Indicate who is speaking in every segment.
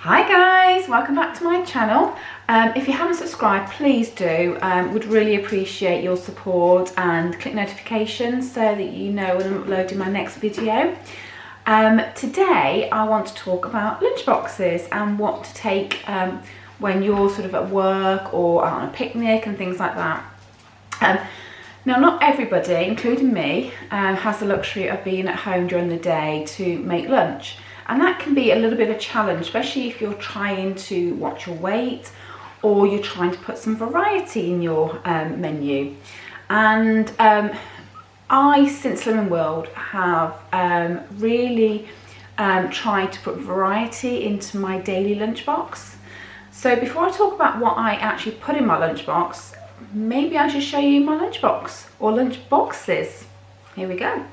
Speaker 1: Hi guys, welcome back to my channel. If you haven't subscribed, please do. Would really appreciate your support and click notifications so that you know when I'm uploading my next video. Today I want to talk about lunchboxes and what to take when you're sort of at work or out on a picnic and things like that. Now, not everybody, including me, has the luxury of being at home during the day to make lunch. And that can be a little bit of a challenge, especially if you're trying to watch your weight or you're trying to put some variety in your menu. And I, since Slimming World, have really tried to put variety into my daily lunchbox. So before I talk about what I actually put in my lunchbox, maybe I should show you my lunchbox or lunch boxes. Here we go.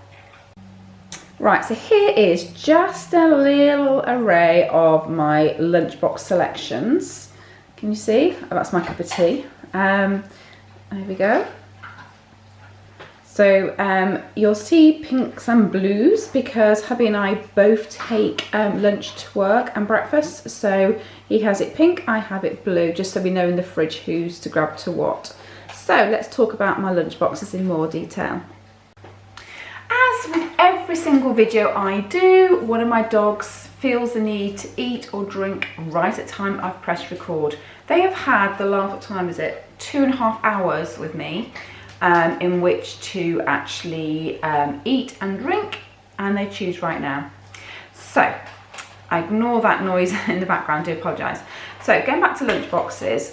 Speaker 1: Right, so here is just a little array of my lunchbox selections. Can you see? Oh, that's my cup of tea. There we go. So you'll see pinks and blues because hubby and I both take lunch to work and breakfast. So he has it pink, I have it blue, just so we know in the fridge who's to grab to what. So let's talk about my lunchboxes in more detail. As with every single video I do, one of my dogs feels the need to eat or drink right at the time I've pressed record. They have had the last, what time is it, 2.5 hours with me in which to actually eat and drink, and they choose right now. So I ignore that noise in the background, I do apologise. So going back to lunch boxes,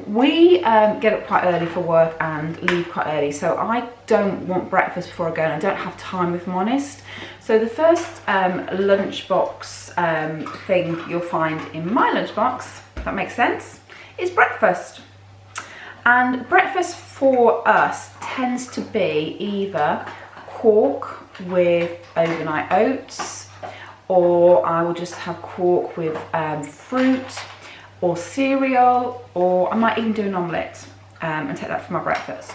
Speaker 1: we get up quite early for work and leave quite early, so I don't want breakfast before I go and I don't have time, if I'm honest. So the first lunchbox thing you'll find in my lunchbox, if that makes sense, is breakfast. And breakfast for us tends to be either quark with overnight oats, or I will just have quark with fruit or cereal, or I might even do an omelette and take that for my breakfast.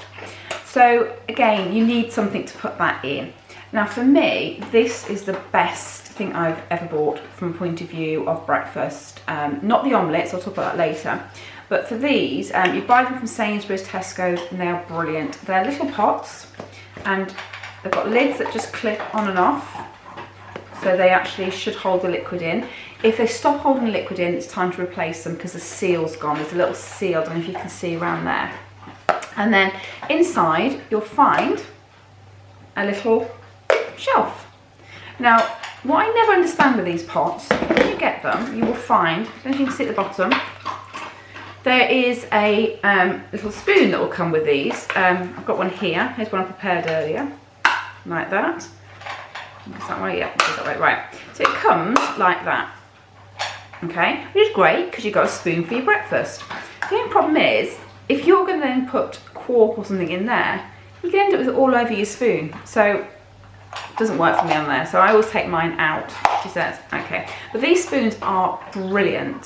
Speaker 1: So again, you need something to put that in. Now for me, this is the best thing I've ever bought from a point of view of breakfast. Not the omelettes, I'll talk about that later. But for these, you buy them from Sainsbury's, Tesco's, and they are brilliant. They're little pots and they've got lids that just clip on and off. So they actually should hold the liquid in. If they stop holding the liquid in, it's time to replace them because the seal's gone. There's a little seal, I don't know if you can see around there. And then inside, you'll find a little shelf. Now, what I never understand with these pots, when you get them, you will find, I don't know if you can see at the bottom, there is a little spoon that will come with these. I've got one here. Here's one I prepared earlier, like that. Is that right? Yeah, is that right? Right. So it comes like that. Okay, which is great because you've got a spoon for your breakfast. The only problem is, if you're going to then put quark or something in there, you can end up with it all over your spoon. So it doesn't work for me on there. So I always take mine out, she says. Okay, but these spoons are brilliant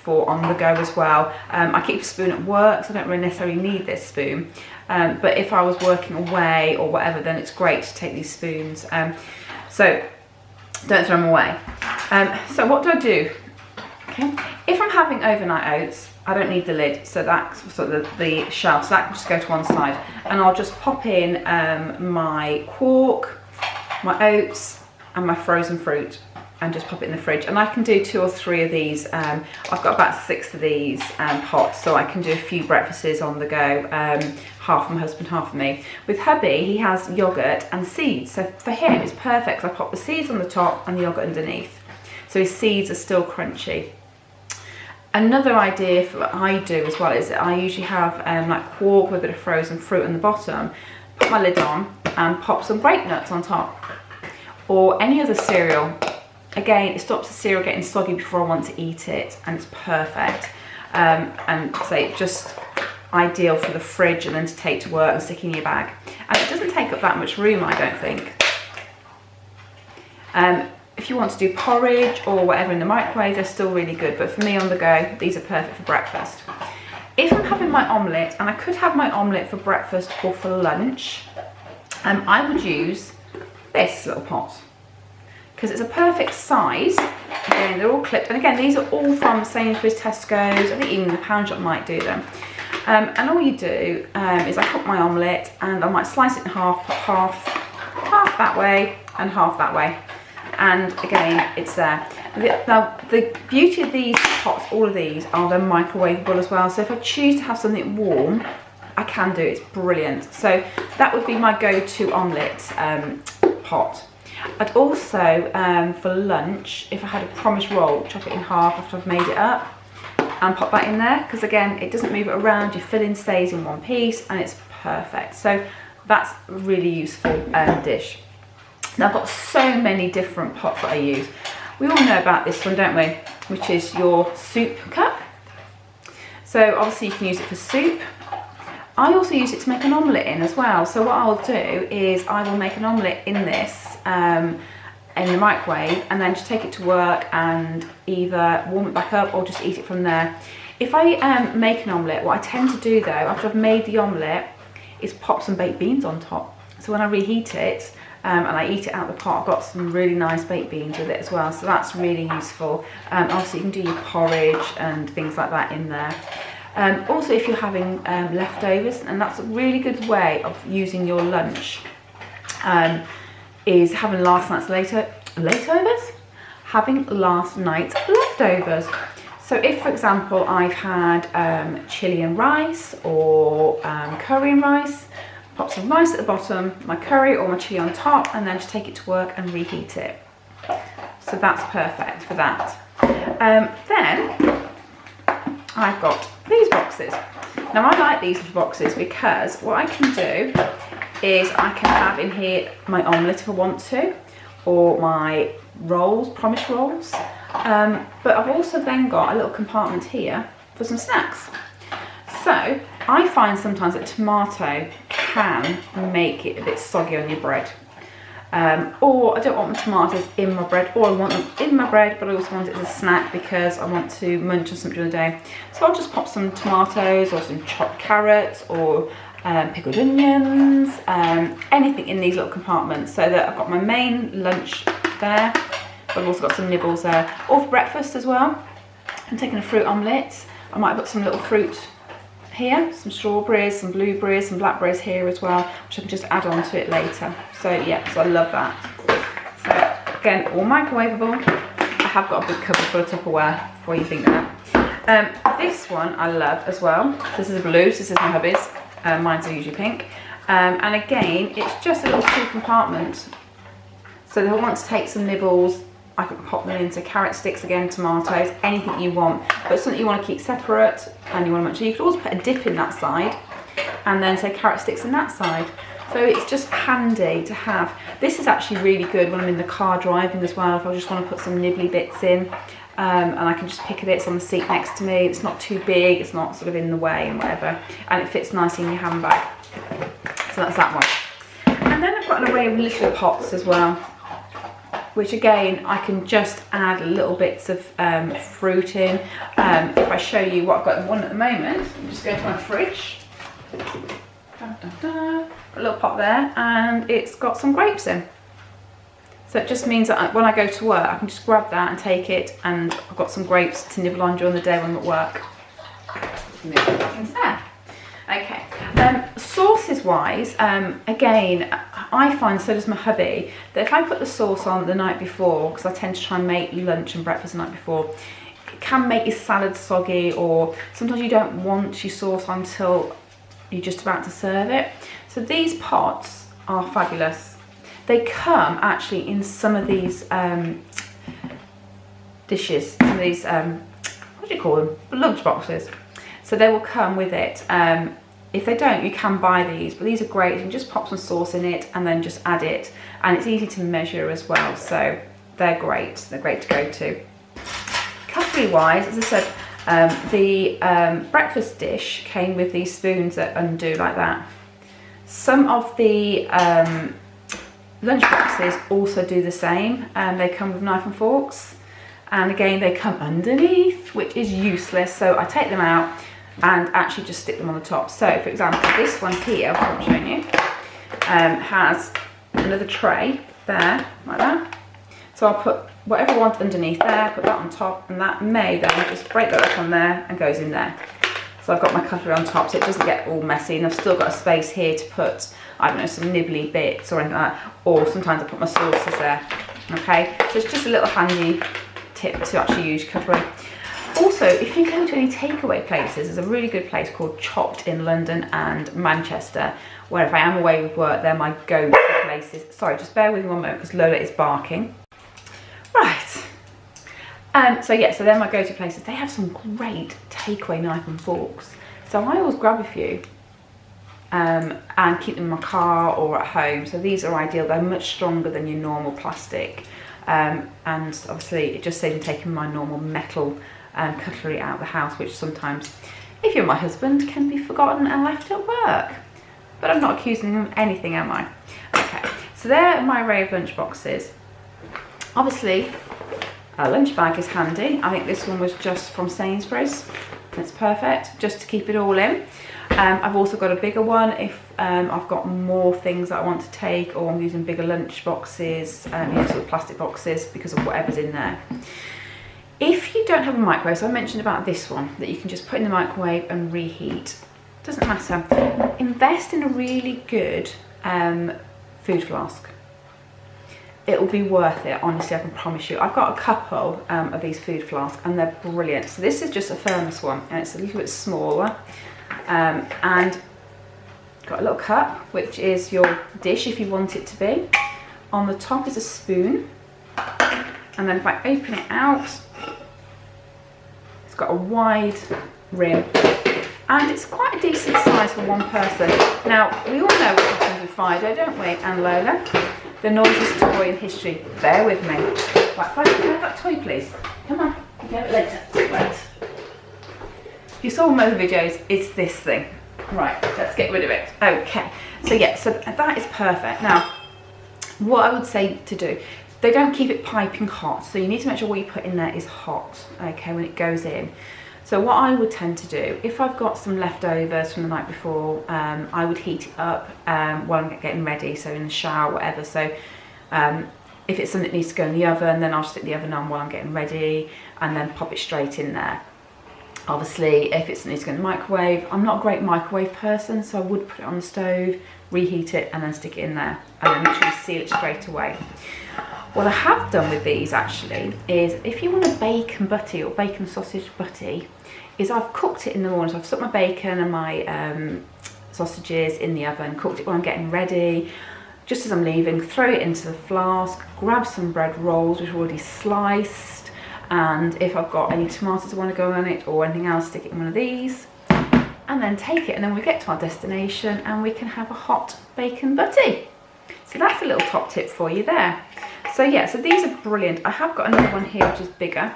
Speaker 1: for on the go as well. I keep a spoon at work, so I don't really necessarily need this spoon. But if I was working away or whatever, then it's great to take these spoons. So don't throw them away. So what do I do? Okay, if I'm having overnight oats, I don't need the lid, so that's sort of the shelf, so that can just go to one side. And I'll just pop in my quark, my oats, and my frozen fruit, and just pop it in the fridge. And I can do 2 or 3 of these. I've got about 6 of these pots, so I can do a few breakfasts on the go, half for my husband, half for me. With hubby, he has yogurt and seeds, so for him it's perfect. I pop the seeds on the top and the yogurt underneath, so his seeds are still crunchy. Another idea for what I do as well is that I usually have like quark with a bit of frozen fruit on the bottom, put my lid on and pop some grape nuts on top, or any other cereal. Again, it stops the cereal getting soggy before I want to eat it, and it's perfect. And say just ideal for the fridge and then to take to work and stick in your bag. And it doesn't take up that much room, I don't think. If you want to do porridge or whatever in the microwave, they're still really good. But for me on the go, these are perfect for breakfast. If I'm having my omelette, and I could have my omelette for breakfast or for lunch, I would use this little pot because it's a perfect size. Again, they're all clipped. And again, these are all from Sainsbury's, Tesco's, I think even the pound shop might do them. And all you do is I cook my omelette, and I might slice it in half, put half that way and half that way. And again, it's there. Now, the beauty of these pots, all of these, are they're microwavable as well. So if I choose to have something warm, I can do it. It's brilliant. So that would be my go-to omelette pot. I'd also, for lunch, if I had a promise roll, chop it in half after I've made it up and pop that in there, because again, it doesn't move it around, your filling stays in one piece and it's perfect. So that's a really useful dish. Now I've got so many different pots that I use. We all know about this one, don't we? Which is your soup cup. So obviously you can use it for soup. I also use it to make an omelette in as well. So what I'll do is I will make an omelette in this in the microwave, and then just take it to work and either warm it back up or just eat it from there. If I make an omelette, what I tend to do though, after I've made the omelette, is pop some baked beans on top. So when I reheat it and I eat it out of the pot, I've got some really nice baked beans with it as well. So that's really useful. Obviously you can do your porridge and things like that in there. Also, if you're having leftovers, and that's a really good way of using your lunch, is having last night's leftovers? Having last night's leftovers. So if, for example, I've had chilli and rice or curry and rice, pop some rice at the bottom, my curry or my chilli on top, and then just take it to work and reheat it. So that's perfect for that. Then I've got these boxes. Now I like these little boxes because what I can do is I can have in here my omelette if I want to, or my rolls, promise rolls. But I've also then got a little compartment here for some snacks. So I find sometimes that tomato can make it a bit soggy on your bread. Or I don't want my tomatoes in my bread, or I want them in my bread, but I also want it as a snack because I want to munch on something during the day. So I'll just pop some tomatoes or some chopped carrots or pickled onions, anything in these little compartments, so that I've got my main lunch there, but I've also got some nibbles there. Or for breakfast as well, I'm taking a fruit omelette. I might put some little fruit here, some strawberries, some blueberries, some blackberries here as well, which I can just add on to it later. So yeah, so I love that. So again, all microwavable. I have got a big cupboard full of Tupperware before you think that. This one I love as well. This is a blue, so this is my hubby's. Mine's are usually pink. And again, it's just a little two compartment. So if I want to take some nibbles, I can pop them into carrot sticks again, tomatoes, anything you want. But something you want to keep separate and you want to munch. So you could also put a dip in that side and then say carrot sticks in that side. So it's just handy to have. This is actually really good when I'm in the car driving as well, if I just want to put some nibbly bits in. And I can just pick it, it's on the seat next to me, it's not too big, it's not sort of in the way and whatever, and it fits nicely in your handbag. So that's that one. And then I've got an array of little pots as well, which again I can just add little bits of fruit in. If I show you what I've got in one at the moment, I'm just going to my fridge. A little pot there, and it's got some grapes in. So it just means that when I go to work, I can just grab that and take it, and I've got some grapes to nibble on during the day when I'm at work. Move that into there. Okay. Sauces wise, again, I find, so does my hubby, that if I put the sauce on the night before, because I tend to try and make lunch and breakfast the night before, it can make your salad soggy, or sometimes you don't want your sauce until you're just about to serve it. So these pots are fabulous. They come actually in some of these dishes, some of these, what do you call them? Lunch boxes. So they will come with it. If they don't, you can buy these, but these are great. You can just pop some sauce in it and then just add it. And it's easy to measure as well, so they're great. They're great to go to. Cutlery wise, as I said, the breakfast dish came with these spoons that undo like that. Some of the lunch boxes also do the same, and they come with knife and forks, and again they come underneath, which is useless, so I take them out and actually just stick them on the top. So for example, this one here, I'm showing you, has another tray there like that, so I'll put whatever you want underneath there, put that on top, and that may then just break that up on there and goes in there. So I've got my cutlery on top so it doesn't get all messy, and I've still got a space here to put, I don't know, some nibbly bits or anything like that, or sometimes I put my sauces there. Okay, so it's just a little handy tip to actually use cutlery. Also, if you go to any takeaway places, there's a really good place called Chopped in London and Manchester, where if I am away with work, they're my go-to places. Sorry, just bear with me one moment because Lola is barking. Right. So yeah, so they're my go-to places. They have some great takeaway knife and forks. So I always grab a few and keep them in my car or at home. So these are ideal. They're much stronger than your normal plastic. And obviously it just saves me taking my normal metal cutlery out of the house, which sometimes, if you're my husband, can be forgotten and left at work. But I'm not accusing him of anything, am I? Okay, so they're my array of lunch boxes. Obviously, a lunch bag is handy. I think this one was just from Sainsbury's. It's perfect, just to keep it all in. I've also got a bigger one if I've got more things that I want to take, or I'm using bigger lunch boxes, you know, sort of plastic boxes because of whatever's in there. If you don't have a microwave, so I mentioned about this one, that you can just put in the microwave and reheat. Doesn't matter. Invest in a really good food flask. It will be worth it, honestly, I can promise you. I've got a couple of these food flasks and they're brilliant. So this is just a thermos one and it's a little bit smaller. And got a little cup, which is your dish if you want it to be. On the top is a spoon. And then if I open it out, it's got a wide rim. And it's quite a decent size for one person. Now, we all know what happens with Fido, don't we, and Lola? The noisiest toy in history. Bear with me. Right, Fido, can I have that toy, please? Come on, you can have it later. Right. If you saw my other videos, it's this thing. Right, let's get rid of it. Okay, so yeah, so that is perfect. Now, what I would say to do, they don't keep it piping hot, so you need to make sure what you put in there is hot, okay, when it goes in. So what I would tend to do, if I've got some leftovers from the night before, I would heat it up while I'm getting ready, so in the shower, whatever. So if it's something that needs to go in the oven, then I'll stick the oven on while I'm getting ready and then pop it straight in there. Obviously, if it's something that needs to go in the microwave, I'm not a great microwave person, so I would put it on the stove, reheat it and then stick it in there and then make sure you seal it straight away. What I have done with these actually is, if you want a bacon butty or bacon sausage butty, is I've cooked it in the morning. So I've stuck my bacon and my sausages in the oven, cooked it while I'm getting ready. Just as I'm leaving, throw it into the flask, grab some bread rolls which are already sliced, and if I've got any tomatoes I want to go on it or anything else, stick it in one of these, and then take it, and then we get to our destination and we can have a hot bacon butty. So that's a little top tip for you there. So yeah, so these are brilliant. I have got another one here which is bigger.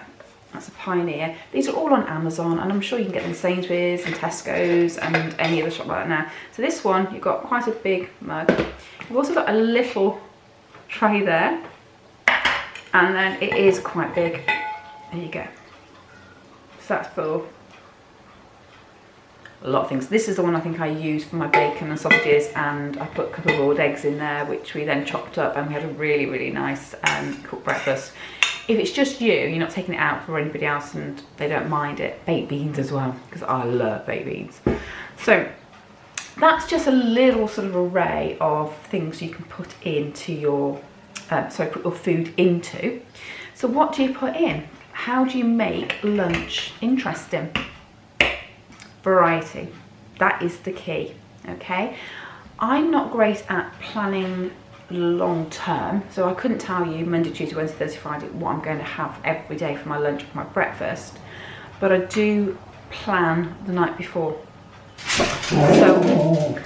Speaker 1: That's a Pioneer. These are all on Amazon, and I'm sure you can get them in Sainsbury's and Tesco's and any other shop like that now. So this one, you've got quite a big mug. You've also got a little tray there, and then it is quite big. There you go. So that's full. A lot of things. This is the one I think I used for my bacon and sausages, and I put a couple of boiled eggs in there, which we then chopped up, and we had a really, really nice cooked breakfast. If it's just you, you're not taking it out for anybody else and they don't mind it. Baked beans as well, because I love baked beans. So that's just a little sort of array of things you can put into your, put your food into. So what do you put in? How do you make lunch interesting? Variety. That is the key, okay? I'm not great at planning long term, so I couldn't tell you Monday, Tuesday, Wednesday, Thursday, Friday what I'm going to have every day for my lunch or my breakfast, but I do plan the night before. So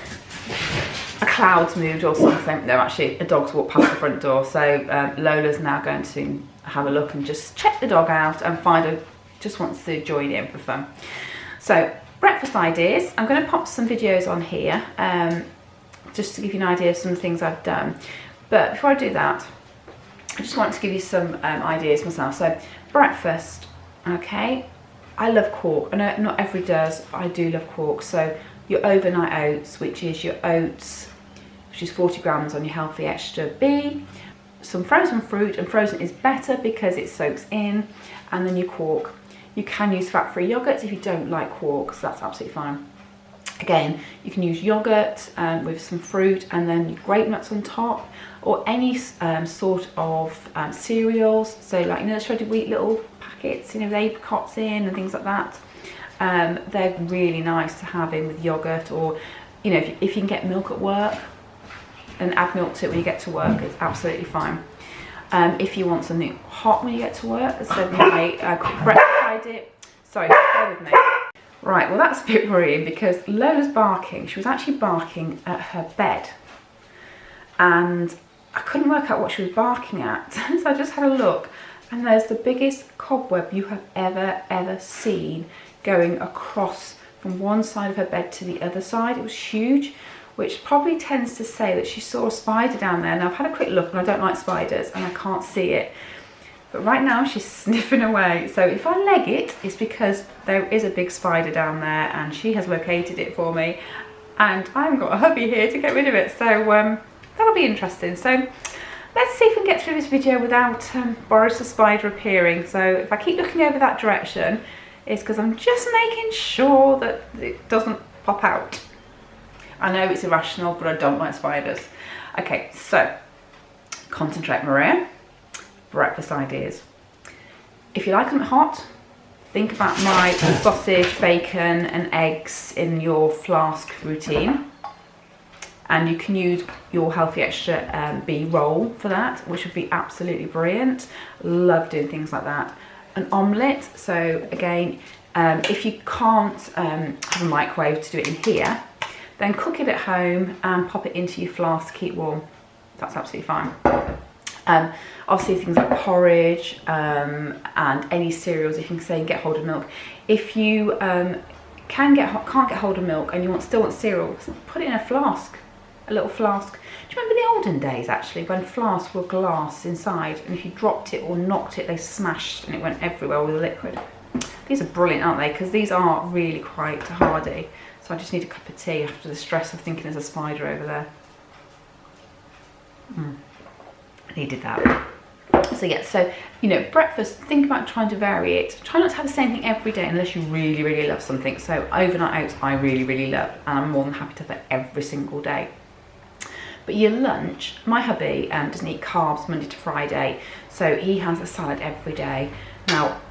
Speaker 1: a cloud's moved or something. No, actually a dog's walked past the front door, so Lola's now going to have a look and just check the dog out, and Fido just wants to join in for fun. So breakfast ideas, I'm going to pop some videos on here just to give you an idea of some of the things I've done. But before I do that, I just want to give you some ideas myself. So breakfast, okay, I love quark. I know not everybody does, but I do love quark. So your overnight oats, which is your oats, which is 40 grams on your healthy extra B. some frozen fruit, and frozen is better because it soaks in, and then your quark. You can use fat-free yogurts if you don't like quark, so that's absolutely fine. Again, you can use yogurt with some fruit and then grape nuts on top, or any sort of cereals. So like, you know, the shredded wheat little packets, you know, with apricots in and things like that. They're really nice to have in with yogurt, or, you know, if you can get milk at work, and add milk to it when you get to work, it's absolutely fine. If you want something hot when you get to work, so my breakfast I did. Sorry, bear with me. Right, well that's a bit worrying because Lola's barking. She was actually barking at her bed, and I couldn't work out what she was barking at. So I just had a look, and there's the biggest cobweb you have ever seen going across from one side of her bed to the other side. It was huge, which probably tends to say that she saw a spider down there. Now I've had a quick look and I don't like spiders and I can't see it. But right now she's sniffing away. So if I leg it, it's because there is a big spider down there and she has located it for me. And I haven't got a hubby here to get rid of it. So that'll be interesting. So let's see if we can get through this video without Boris the spider appearing. So if I keep looking over that direction, it's because I'm just making sure that it doesn't pop out. I know it's irrational, but I don't like spiders. Okay, so concentrate, Maria. Breakfast ideas. If you like them hot, think about my sausage, bacon and eggs in your flask routine. And you can use your Healthy Extra B roll for that, which would be absolutely brilliant. Love doing things like that. An omelette, so again, if you can't have a microwave to do it in here, then cook it at home and pop it into your flask to keep warm. That's absolutely fine. Obviously things like porridge and any cereals, if you can say get hold of milk. If you can't get hold of milk and you still want cereal, put it in a flask, a little flask. Do you remember the olden days actually when flasks were glass inside, and if you dropped it or knocked it, they smashed and it went everywhere with the liquid? These are brilliant, aren't they? Because these are really quite hardy. So I just need a cup of tea after the stress of thinking there's a spider over there. I needed that. So yeah, so, you know, breakfast, think about trying to vary it. Try not to have the same thing every day unless you really love something. So overnight oats I really love, and I'm more than happy to have that every single day. But your lunch, my hubby doesn't eat carbs Monday to Friday, so he has a salad every day. Now,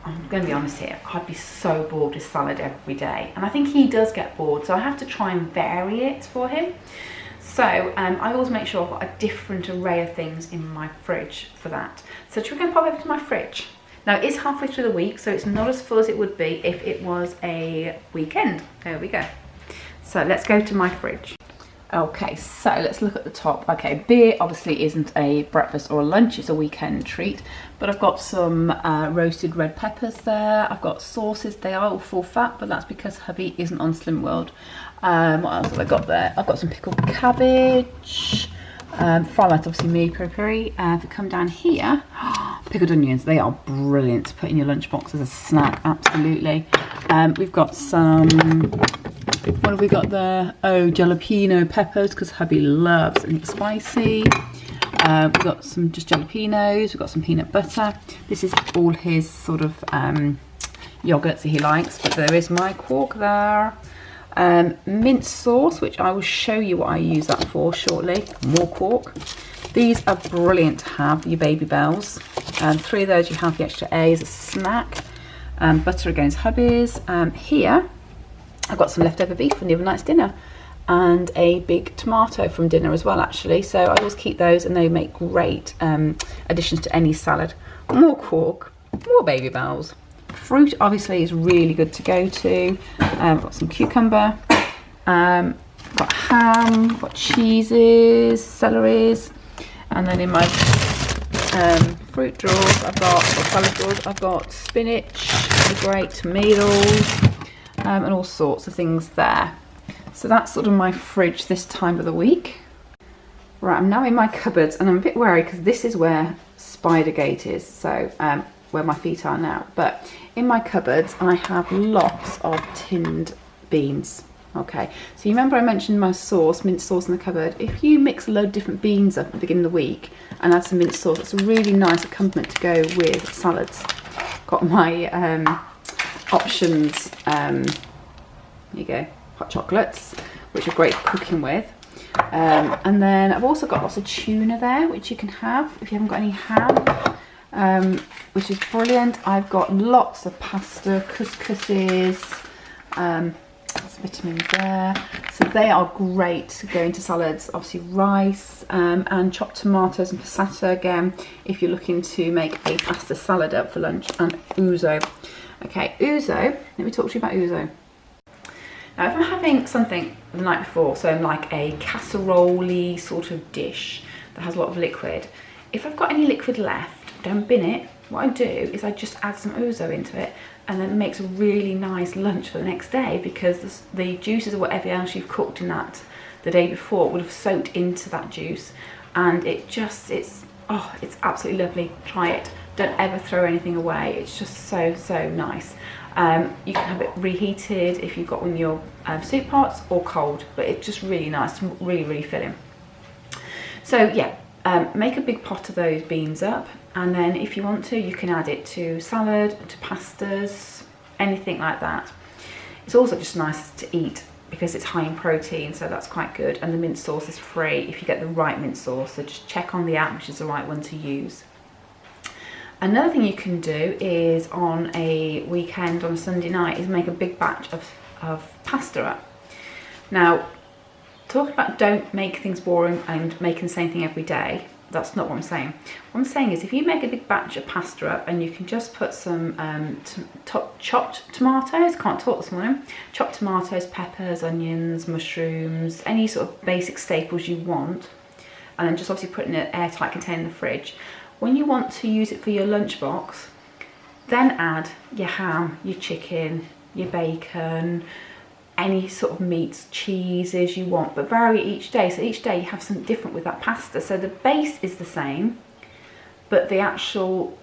Speaker 1: I'm going to be honest here, I'd be so bored with salad every day. And I think he does get bored, so I have to try and vary it for him. So I always make sure I've got a different array of things in my fridge for that. So we're going to pop over to my fridge. Now it is halfway through the week, so it's not as full as it would be if it was a weekend. There we go. So let's go to my fridge. Okay, so let's look at the top. Okay, beer obviously isn't a breakfast or a lunch, it's a weekend treat. But I've got some roasted red peppers there. I've got sauces, they are all full fat, but that's because hubby isn't on Slim World. What else have I got there? I've got some pickled cabbage, fry light, obviously me, peri-peri. If we come down here, pickled onions, they are brilliant to put in your lunchbox as a snack, absolutely. We've got some, what have we got there? Oh, jalapeno peppers, because hubby loves anything spicy. We've got some just jalapenos, we've got some peanut butter. This is all his sort of yogurts that he likes, but there is my quark there. Mint sauce, which I will show you what I use that for shortly. More quark. These are brilliant to have, your baby bells. 3 of those you have the extra A as a snack. Butter again is hubby's. Here I've got some leftover beef from the other night's dinner, and a big tomato from dinner as well actually, so I always keep those and they make great additions to any salad. More quark, more baby bells. Fruit obviously is really good to go to. Got some cucumber, got ham, got cheeses, celeries, and then in my fruit drawers I've got, or salad drawers, I've got spinach, great tomatoes, and all sorts of things there. So that's sort of my fridge this time of the week. Right, I'm now in my cupboards and I'm a bit worried because this is where Spidergate is, so where my feet are now. But in my cupboards I have lots of tinned beans. Okay, so you remember I mentioned my sauce, minced sauce in the cupboard. If you mix a load of different beans up at the beginning of the week and add some minced sauce, it's a really nice accompaniment to go with salads. Got my options, here you go, hot chocolates, which are great for cooking with. And then I've also got lots of tuna there, which you can have if you haven't got any ham, which is brilliant. I've got lots of pasta, couscouses, lots of vitamins there. So they are great to go into salads. Obviously rice and chopped tomatoes and passata again, if you're looking to make a pasta salad up for lunch, and ouzo. Okay, ouzo, let me talk to you about ouzo. Now, if I'm having something the night before, so like a casserole sort of dish that has a lot of liquid, if I've got any liquid left, don't bin it. What I do is I just add some ouzo into it, and then it makes a really nice lunch for the next day, because the juices or whatever else you've cooked in that the day before would have soaked into that juice, and it's absolutely lovely. Try it. Don't ever throw anything away. It's just so nice. You can have it reheated if you've got one of your soup pots, or cold, but it's just really nice, really filling. So yeah, make a big pot of those beans up, and then if you want to, you can add it to salad, to pastas, anything like that. It's also just nice to eat because it's high in protein, so that's quite good, and the mint sauce is free if you get the right mint sauce, so just check on the app which is the right one to use. Another thing you can do is on a weekend, on a Sunday night, is make a big batch of pasta up. Now, talk about don't make things boring and making the same thing every day. That's not what I'm saying. What I'm saying is if you make a big batch of pasta up, and you can just put some chopped tomatoes, can't talk this morning, chopped tomatoes, peppers, onions, mushrooms, any sort of basic staples you want, and then just obviously put in an airtight container in the fridge. When you want to use it for your lunchbox, then add your ham, your chicken, your bacon, any sort of meats, cheeses you want, but vary each day. So each day you have something different with that pasta. So the base is the same, but the actual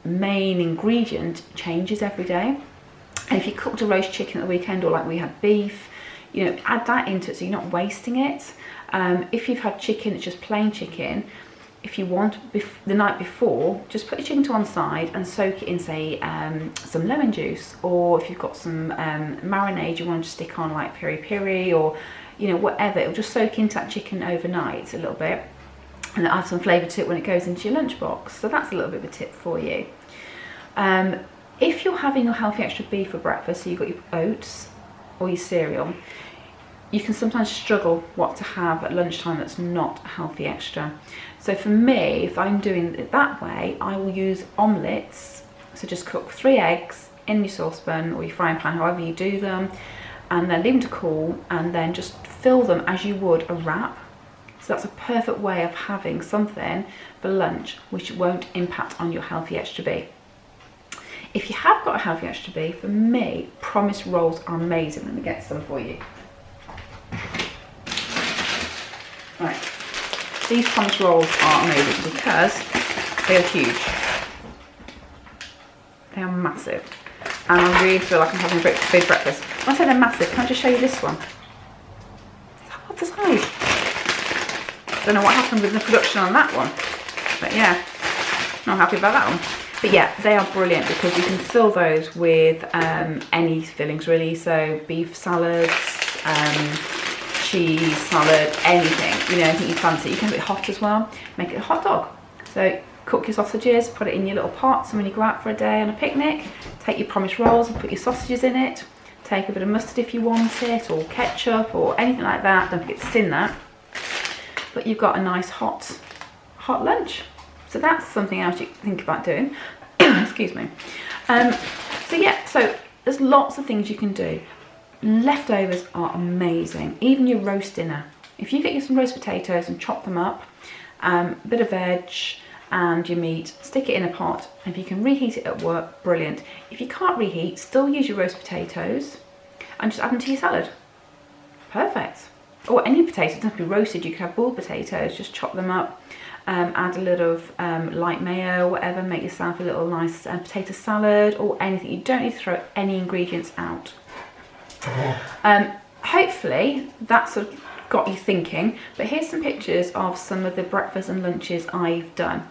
Speaker 1: main ingredient changes every day. And if you cooked a roast chicken at the weekend, or like we had beef, you know, add that into it so you're not wasting it. If you've had chicken, it's just plain chicken. If you want, the night before, just put your chicken to one side and soak it in, say, some lemon juice, or if you've got some marinade you want to stick on, like peri-peri, or you know, whatever, it'll just soak into that chicken overnight a little bit, and it'll add some flavour to it when it goes into your lunchbox. So that's a little bit of a tip for you. If you're having your healthy extra beef for breakfast, so you've got your oats or your cereal, you can sometimes struggle what to have at lunchtime that's not healthy extra. So for me, if I'm doing it that way, I will use omelettes. So just cook 3 eggs in your saucepan or your frying pan, however you do them, and then leave them to cool, and then just fill them as you would a wrap. So that's a perfect way of having something for lunch which won't impact on your healthy extra B. If you have got a healthy extra B, for me, promise rolls are amazing. Let me get some for you. Right, these promise rolls are amazing because they are huge. They are massive, and I really feel like I'm having a big breakfast. When I say they're massive, can I just show you this one? It's half the size. Don't know what happened with the production on that one, but yeah, not happy about that one. But yeah, they are brilliant because you can fill those with any fillings really. So beef salads, cheese salad, anything, you know, anything you fancy. You can have it hot as well. Make it a hot dog. So cook your sausages, put it in your little pots, and when you go out for a day on a picnic, take your promise rolls and put your sausages in it. Take a bit of mustard if you want it, or ketchup, or anything like that. Don't forget to sin that. But you've got a nice hot lunch. So that's something else you can think about doing. Excuse me. So yeah, so there's lots of things you can do. Leftovers are amazing. Even your roast dinner. If you get you some roast potatoes and chop them up, a bit of veg and your meat, stick it in a pot. If you can reheat it at work, brilliant. If you can't reheat, still use your roast potatoes and just add them to your salad. Perfect. Or any potatoes, it doesn't have to be roasted. You can have boiled potatoes, just chop them up. Add a little of light mayo, whatever, make yourself a little nice potato salad or anything. You don't need to throw any ingredients out. hopefully that sort of got you thinking. But here's some pictures of some of the breakfasts and lunches I've done.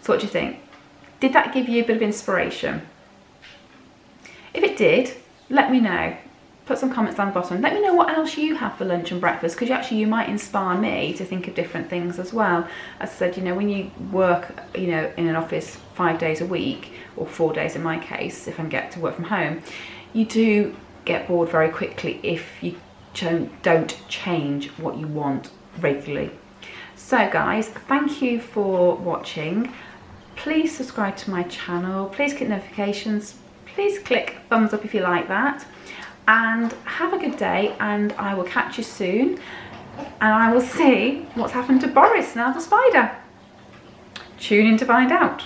Speaker 1: So what do you think? Did that give you a bit of inspiration? If it did, let me know. Put some comments down the bottom. Let me know what else you have for lunch and breakfast, because you might inspire me to think of different things as well. As I said, when you work, in an office 5 days a week, or 4 days in my case, if I can get to work from home, you do get bored very quickly if you don't change what you want regularly. So guys, thank you for watching. Please subscribe to my channel. Please click notifications. Please click thumbs up if you like that. And have a good day, and I will catch you soon. And I will see what's happened to Boris now the spider. Tune in to find out.